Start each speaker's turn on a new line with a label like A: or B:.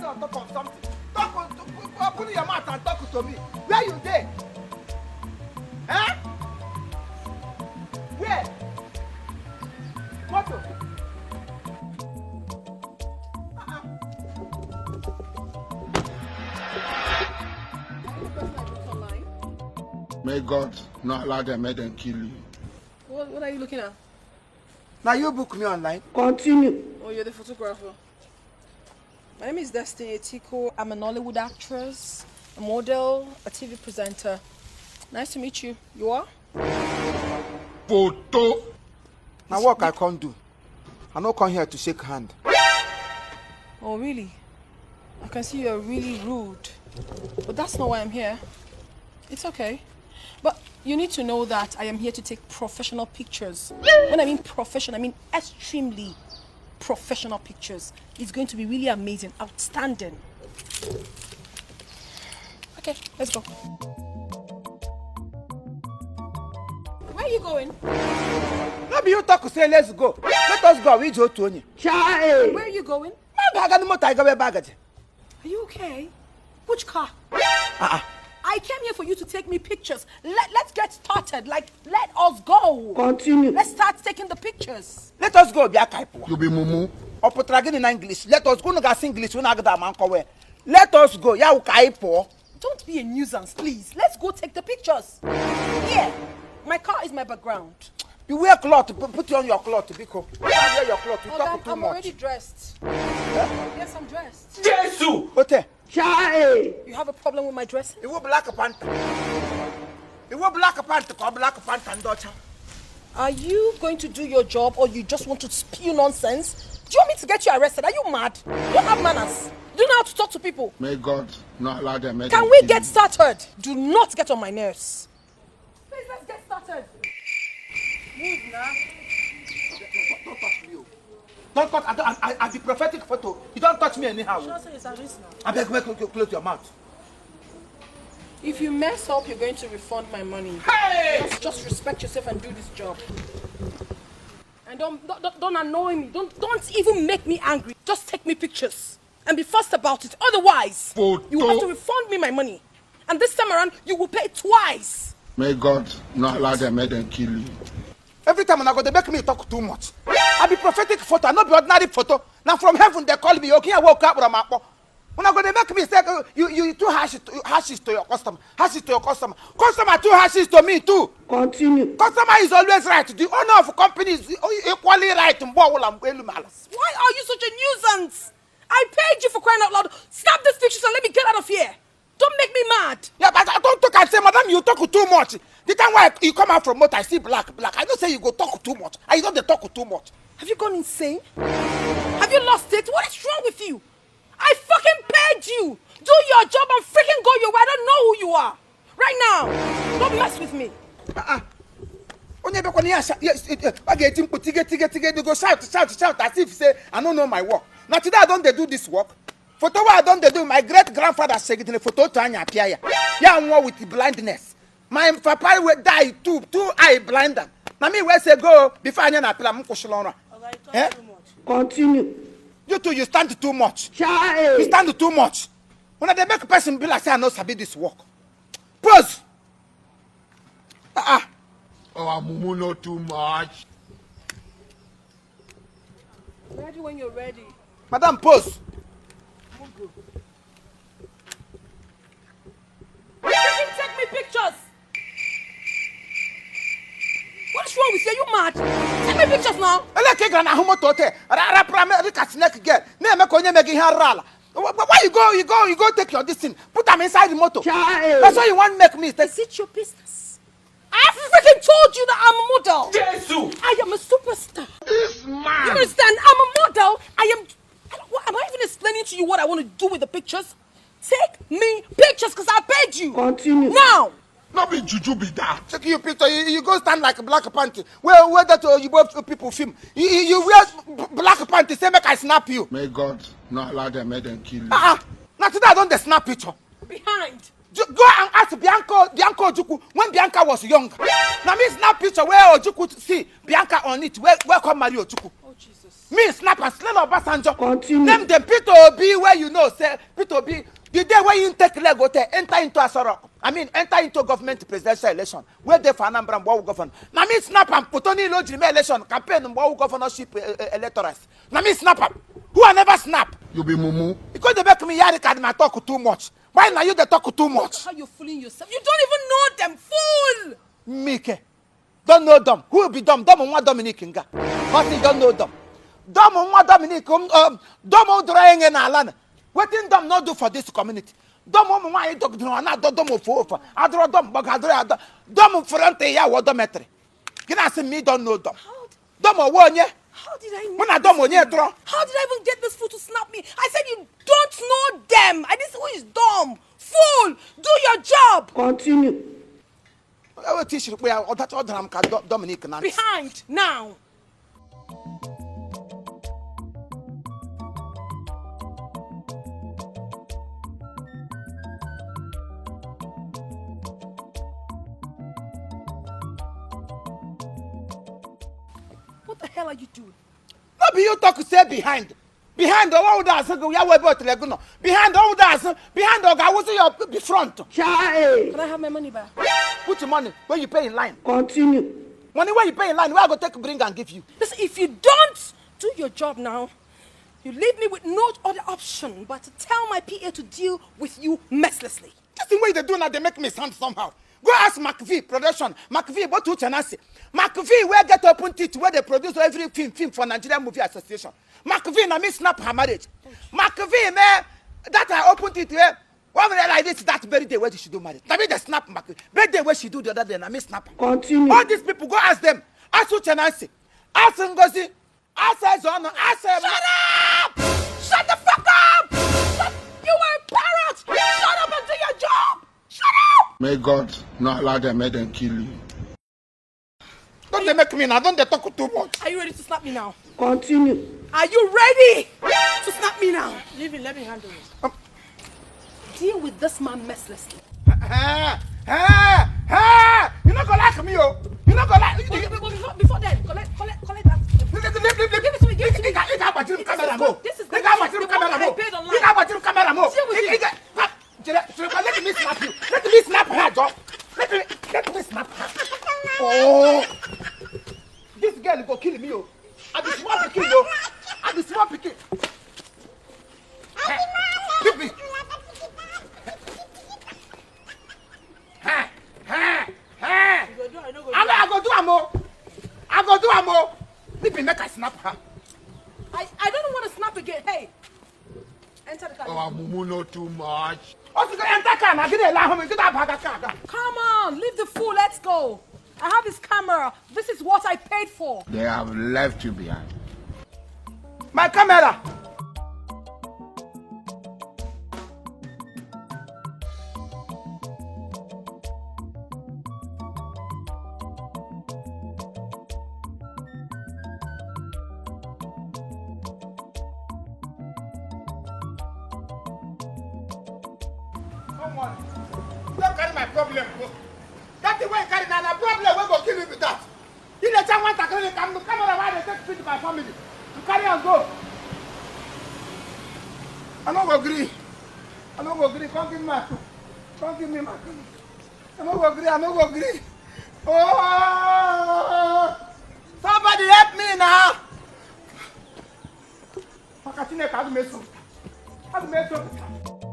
A: on top of something. Open your mouth and talk to me. Where you there? Huh? Where? What?
B: May God not allow them, make them kill you.
C: What are you looking at?
A: Now you book me online.
C: Continue. Oh, you're the photographer. My name is Destiny Etiko. I'm an Hollywood actress, a model, a TV presenter. Nice to meet you. You are?
B: Photo.
A: Now what I can't do. I don't come here to shake hand.
C: Oh, really? I can see you're really rude. But that's not why I'm here. It's okay. But you need to know that I am here to take professional pictures. When I mean professional, I mean extremely professional pictures. It's going to be really amazing, outstanding. Okay, let's go. Where are you going?
A: Maybe you talk to say let's go. Let us go. We go to you.
C: Where are you going? Are you okay? Which car? I came here for you to take me pictures. Let's get started. Like, let us go. Continue. Let's start taking the pictures.
A: Let us go.
B: You be mumu.
A: In English. Let us go. No gas English. Let us go. Ya ukaipo.
C: Don't be a nuisance, please. Let's go take the pictures. Here. My car is my background.
A: You wear cloth. Put on your cloth. Biko. Wear your cloth. You talk too
C: I'm
A: much.
C: already dressed. Yes, I'm dressed.
A: Jesus. What?
C: You have a problem with my dressing?
A: You wear black panther. You wear black panther. Black panther and daughter.
C: Are you going to do your job or you just want to spew nonsense? Do you want me to get you arrested? Are you mad? You don't have manners. Do you know how to talk to people?
B: May God not allow them.
C: Can we get started? Do not get on my nerves. Please, let's get started. Move now.
A: Don't touch me. Don't touch. I the prophetic photo. You don't touch me anyhow. I beg you, close your mouth.
C: If you mess up, you're going to refund my money.
A: Hey!
C: Just respect yourself and do this job. And don't annoy me. Don't even make me angry. Just take me pictures and be fast about it. Otherwise, you will have to refund me my money. And this time around, you will pay twice.
B: May God not allow them, make them kill you.
A: Every time when I go, they make me talk too much. I be prophetic photo, I not be ordinary photo. Now from heaven they call me. Okay, I woke up with a map. When I go, they make me say you too hashes to your customer. Hashes to your customer. Customer too hashes to me too. Continue. Customer is always right. The owner of a company is equally right. Why
C: are you such a nuisance? I paid you for crying out loud. Snap this picture and let me get out of here. Don't make me mad.
A: Yeah, but I don't talk and say, madam, you talk too much. The time why you come out from motor, I see black. I don't say you go talk too much. I don't talk too much.
C: Have you gone insane? Have you lost it? What is wrong with you? I fucking paid you. Do your job and freaking go your way. I don't know who you are. Right now. Don't mess with me.
A: They go shout as if say, I don't know my work. Now today I don't do this work. Photo I don't do. My great grandfather said in the photo to Anya Pia. Yeah, one with blindness. My papa will die too eye blind. Now me where say go before Anya Pia Mukoshilona. Continue. You two, you stand too much. You stand too much. When they make a person be like say I know sabi this work. Pause.
B: Oh, I'm not too much.
C: Ready when you're ready.
A: Madam, pause.
C: Take me pictures. What's wrong with you? Are you mad? Take me pictures now.
A: Why you go take your this thing? Put them inside the motor. That's why you want to make me.
C: Is it your business? I freaking told you that I'm a model.
A: Jesus.
C: I am a superstar.
B: This man.
C: You understand? I'm a model. Am I even explaining to you what I want to do with the pictures? Take me pictures because I paid you. Continue. Now.
B: Not be juju be that.
A: Take your picture. You go stand like a black panty. Where that you both people film. You wear black panty. Say make I snap you.
B: May God not allow them, make them kill you.
A: Now today I don't snap picture.
C: Behind.
A: Go and ask Bianca Ojukwu when Bianca was young. Now me snap picture where Ojukwu see Bianca on it. Where come Mario Ojukwu?
C: Oh Jesus.
A: Me snap and slell Obasanjo.
B: Continue.
A: Name them Peter Obi where you know say Peter Obi. The day when you take leg go there, enter into enter into government presidential election. Where they for Anambra Mbawu governor. Now me snap and put on election campaign Mbawu governorship electors. Now me snap up. Who I never snap?
B: You be mumu.
A: Because they make me yari card my talk too much. Why now you they talk too much?
C: How you fooling yourself? You don't even know them, fool!
A: Mike. Don't know them. Who will be dumb? Dumb on what Dominic Inga. But he don't know them. Dumb on what Dominic dumb on drying in Alana. What did dumb not do for this community? Dumb on why you don't know another dumb of over. I draw dumb, but I draw dumb front a ya wadometry. Can I say me don't know them? Dumb or one, yeah?
C: How did I know?
A: When I dumb on your draw.
C: How did I even get this fool to snap me? I said you don't know them. I didn't say who is dumb. Fool! Do your job!
B: Continue.
A: I will teach you where that other Dominic and
C: Behind, now. What the hell are you doing?
A: No be you talk say behind. Behind the one that say we are about leguno. Behind all that behind the guy was your be front.
B: Child.
C: Can I have my money back?
A: Put your money when you pay in line.
B: Continue.
A: Money when you pay in line, where I go take bring and give you.
C: Listen, if you don't do your job now, you leave me with no other option but to tell my PA to deal with you mercilessly.
A: This thing way they do now, they make me sound somehow. Go ask McVie production. McVie, what to Chanasi? McVie, where get open teeth where they produce every film for Nigerian Movie Association. McVie, na me snap her marriage. McVie, man, that I opened it where one day like this, that very day where she do marriage. Na me they snap McVie. Very day where she do the other day, na me snap her.
B: Continue.
A: All these people, go ask them. Ask Uchenansi. Ask Ngozi. Ask Ezono. Ask Shut up! Shut the fuck up! You were a parrot! Shut up and do your job! Shut up!
B: May God not allow them, make them kill you.
A: Don't they make me now? Don't they talk too much?
C: Are you ready to snap me now?
B: Continue.
C: Are you ready to snap me now? Leave it, let me handle it. Deal with this man mercilessly.
A: You're not gonna like me, oh. You're not gonna like me.
C: Before then, collect that. Give it to me, give it to me. This is the one I paid online.
A: Let me snap you. Let me snap her, Joe. Let me snap her. Oh, this girl go kill me, oh. I be small picking, oh. I be small picking. Give me. I go do a more. I go do a more. Let me make a snap her.
C: I don't want to snap again. Hey, enter the car.
B: Oh, mumu not too much.
C: Come on, leave the fool. Let's go. I have his camera. This is what I paid for.
B: They have left you behind.
A: My camera. Come on. Don't carry my problem. That's the way you carry now. The problem will go kill me with that. You let someone to carry the camera while they take picture of my family. You carry and go. I don't agree. I don't agree. Come give me my food. Come give me my food. I don't agree. I don't agree. Oh! Somebody help me now. How do you make it?